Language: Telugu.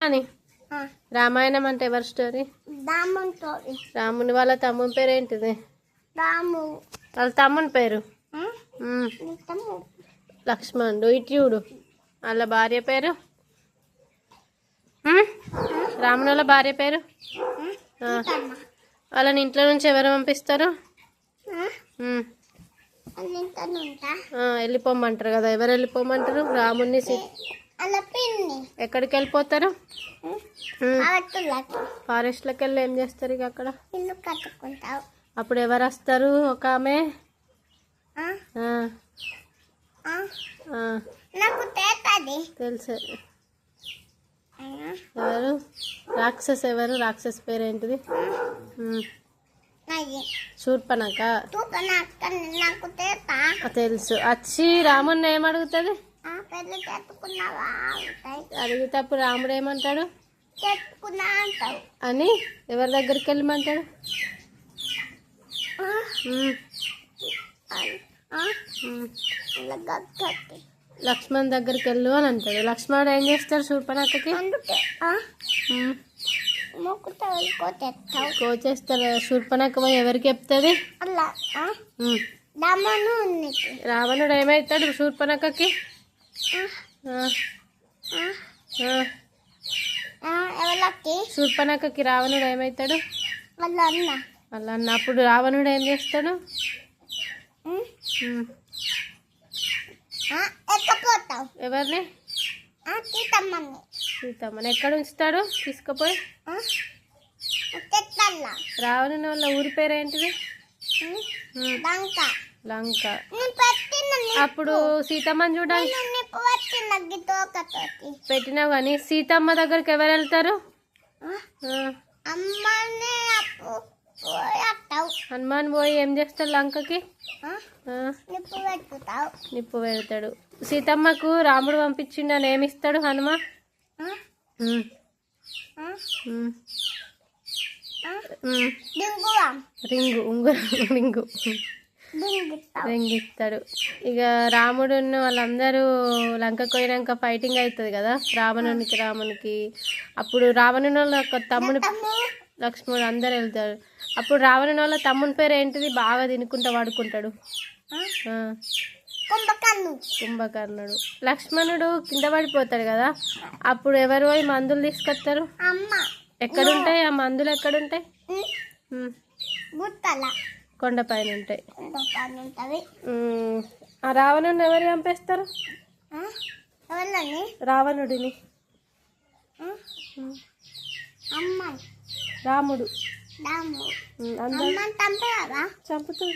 అని రామాయణం అంటే ఎవరి స్టోరీ? రాముని వాళ్ళ తమ్ముని పేరు ఏంటిది? వాళ్ళ తమ్ముని పేరు లక్ష్మణుడు. ఇట్యూడు వాళ్ళ భార్య పేరు రాముని వాళ్ళ భార్య పేరు వాళ్ళని ఇంట్లో నుంచి ఎవరు పంపిస్తారు? వెళ్ళిపోమంటారు కదా. ఎవరు వెళ్ళిపోమంటారు? రాముని ఎక్కడికి వెళ్ళిపోతారు? ఫారెస్ట్లోకి వెళ్ళి ఏం చేస్తారు? ఇక అక్కడ అప్పుడు ఎవరు వస్తారు? ఒక ఆమె తెలుసు ఎవరు? రాక్షస్. ఎవరు రాక్షస్ పేరు ఏంటిది? శూర్పణఖ తెలుసు. వచ్చి రాముని ఏమడుగుతుంది? అడిగేటప్పుడు రాముడు ఏమంటాడు అని ఎవరి దగ్గరికి వెళ్ళమంటాడు? లక్ష్మణ్ దగ్గరికి వెళ్ళు అని అంటాడు. లక్ష్మణుడు ఏం చేస్తాడు శూర్పణఖకి? కోచేస్తారు. శూర్పణఖ ఎవరికి చెప్తుంది? రావణుడు ఏమవుతాడు శూర్పణఖకి? శూర్పణఖకి రావణుడు ఏమవుతాడు? వాళ్ళ అన్న. అప్పుడు రావణుడు ఏం చేస్తాడు? ఎవరిని? సీతమ్మని ఎక్కడ ఉంచుతాడు తీసుకుపోయి? రావణుని వాళ్ళ ఊరి పేరు ఏంటిది? లంక. అప్పుడు సీతమ్మని చూడాలి పెట్టినావు కానీ సీతమ్మ దగ్గరికి ఎవరు వెళ్తారు? హనుమాన్ పోయి ఏం చేస్తాడు? లంకకి నిప్పు పెడతాడు. సీతమ్మకు రాముడు పంపించిండు అని ఏమిస్తాడు హనుమ? రింగు. ఉంగరం రింగు ఇస్తాడు. ఇక రాముడు వాళ్ళందరూ లంకకు పోయినాక ఫైటింగ్ అవుతుంది కదా రామునికి. అప్పుడు రావణుని వాళ్ళ తమ్ముడు లక్ష్మణుడు అందరు వెళ్తారు. అప్పుడు రావణుని వాళ్ళ తమ్ముని పేరు ఏంటిది? బాగా తినుకుంటా పడుకుంటాడు. కుంభకర్ణుడు. లక్ష్మణుడు కింద పడిపోతాడు కదా. అప్పుడు ఎవరు పోయి మందులు తీసుకొస్తారు? ఎక్కడుంటాయి ఆ మందులు? ఎక్కడుంటాయి? కొండపైన ఉంటాయి. ఆ రావణుడిని ఎవరు చంపేస్తారు? రావణుడిని రాముడు చంపుతాడు.